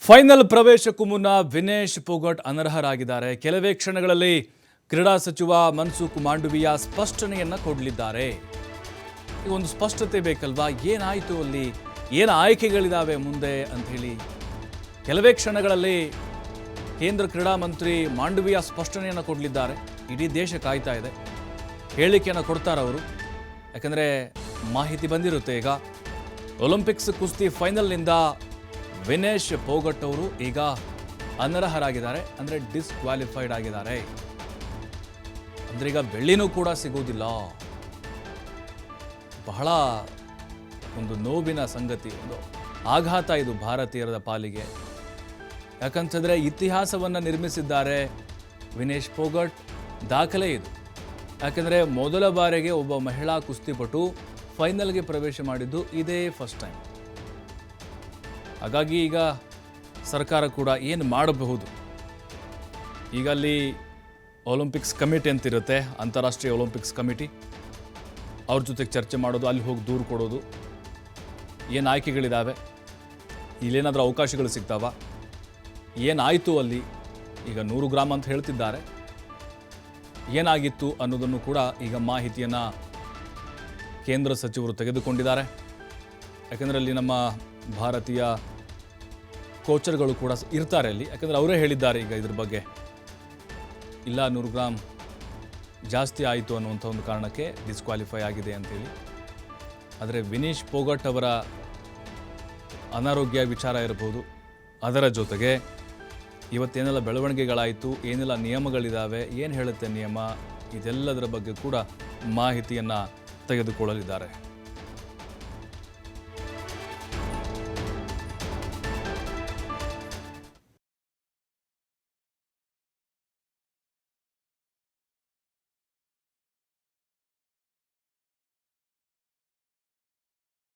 Final ಪ್ರವೇಶಕ್ಕೂ ಮುನ್ನ ವಿನೇಶ್ ಪೋಗಟ್ ಅನರ್ಹರಾಗಿದ್ದಾರೆ. ಕೆಲವೇ ಕ್ಷಣಗಳಲ್ಲಿ ಕ್ರೀಡಾ ಸಚಿವ ಮನ್ಸುಖ್ ಮಾಂಡವಿಯಾ ಸ್ಪಷ್ಟನೆಯನ್ನ ಕೊಡಲಿದ್ದಾರೆ. ಈಗ ಒಂದು ಸ್ಪಷ್ಟತೆ ಬೇಕಲ್ವಾ, ಏನಾಯಿತು ಅಲ್ಲಿ, ಏನು ಆಯ್ಕೆಗಳಿದಾವೆ ಮುಂದೆ ಅಂತ ಹೇಳಿ. ಕೆಲವೇ ಕ್ಷಣಗಳಲ್ಲಿ ಕೇಂದ್ರ ಕ್ರೀಡಾ ಮಂತ್ರಿ ಮಾಂಡವಿಯಾ ಸ್ಪಷ್ಟನೆಯನ್ನು ಕೊಡಲಿದ್ದಾರೆ. ಇಡೀ ದೇಶ ಕಾಯ್ತಾ ಇದೆ, ಹೇಳಿಕೆಯನ್ನು ಕೊಡ್ತಾರೆ ಅವರು. ಯಾಕಂದರೆ ಮಾಹಿತಿ ಬಂದಿರುತ್ತೆ. ಈಗ ಒಲಿಂಪಿಕ್ಸ್ ಕುಸ್ತಿ ಫೈನಲ್ನಿಂದ ವಿನೇಶ್ ಪೋಗಟ್ ಅವರು ಈಗ ಅನರ್ಹರಾಗಿದ್ದಾರೆ, ಅಂದರೆ ಡಿಸ್ಕ್ವಾಲಿಫೈಡ್ ಆಗಿದ್ದಾರೆ. ಅಂದರೆ ಈಗ ಬೆಳ್ಳಿನೂ ಕೂಡ ಸಿಗೋದಿಲ್ಲ. ಬಹಳ ಒಂದು ನೋವಿನ ಸಂಗತಿ, ಒಂದು ಆಘಾತ ಇದು ಭಾರತೀಯರ ಪಾಲಿಗೆ. ಯಾಕಂತಂದರೆ ಇತಿಹಾಸವನ್ನು ನಿರ್ಮಿಸಿದ್ದಾರೆ ವಿನೇಶ್ ಪೋಗಟ್, ದಾಖಲೆ ಇದು. ಯಾಕಂದರೆ ಮೊದಲ ಬಾರಿಗೆ ಒಬ್ಬ ಮಹಿಳಾ ಕುಸ್ತಿಪಟು ಫೈನಲ್ಗೆ ಪ್ರವೇಶ ಮಾಡಿದ್ದು ಇದೇ ಫಸ್ಟ್ ಟೈಮ್. ಹಾಗಾಗಿ ಈಗ ಸರ್ಕಾರ ಕೂಡ ಏನು ಮಾಡಬಹುದು, ಈಗ ಅಲ್ಲಿ ಒಲಿಂಪಿಕ್ಸ್ ಕಮಿಟಿ ಅಂತಿರುತ್ತೆ, ಅಂತಾರಾಷ್ಟ್ರೀಯ ಒಲಿಂಪಿಕ್ಸ್ ಕಮಿಟಿ, ಅವ್ರ ಜೊತೆಗೆ ಚರ್ಚೆ ಮಾಡೋದು, ಅಲ್ಲಿ ಹೋಗಿ ದೂರು ಕೊಡೋದು, ಏನು ಆಯ್ಕೆಗಳಿದ್ದಾವೆ, ಇಲ್ಲೇನಾದರೂ ಅವಕಾಶಗಳು ಸಿಗ್ತಾವ, ಏನಾಯಿತು ಅಲ್ಲಿ. ಈಗ 100 ಗ್ರಾಮ್ ಅಂತ ಹೇಳ್ತಿದ್ದಾರೆ, ಏನಾಗಿತ್ತು ಅನ್ನೋದನ್ನು ಕೂಡ ಈಗ ಮಾಹಿತಿಯನ್ನು ಕೇಂದ್ರ ಸಚಿವರು ತೆಗೆದುಕೊಂಡಿದ್ದಾರೆ. ಯಾಕಂದರೆ ಅಲ್ಲಿ ನಮ್ಮ ಭಾರತೀಯ ಕೋಚರ್ಗಳು ಕೂಡ ಇರ್ತಾರೆ ಅಲ್ಲಿ. ಯಾಕಂದರೆ ಅವರೇ ಹೇಳಿದ್ದಾರೆ ಈಗ ಇದ್ರ ಬಗ್ಗೆ, ಇಲ್ಲ 100 ಗ್ರಾಮ್ ಜಾಸ್ತಿ ಆಯಿತು ಅನ್ನುವಂಥ ಒಂದು ಕಾರಣಕ್ಕೆ ಡಿಸ್ಕ್ವಾಲಿಫೈ ಆಗಿದೆ ಅಂತೇಳಿ. ಆದರೆ ವಿನೇಶ್ ಪೋಗಟ್ ಅವರ ಅನಾರೋಗ್ಯ ವಿಚಾರ ಇರಬಹುದು, ಅದರ ಜೊತೆಗೆ ಇವತ್ತೇನೆಲ್ಲ ಬೆಳವಣಿಗೆಗಳಾಯಿತು, ಏನೆಲ್ಲ ನಿಯಮಗಳಿದ್ದಾವೆ, ಏನು ಹೇಳುತ್ತೆ ನಿಯಮ, ಇದೆಲ್ಲದರ ಬಗ್ಗೆ ಕೂಡ ಮಾಹಿತಿಯನ್ನು ತೆಗೆದುಕೊಳ್ಳಲಿದ್ದಾರೆ.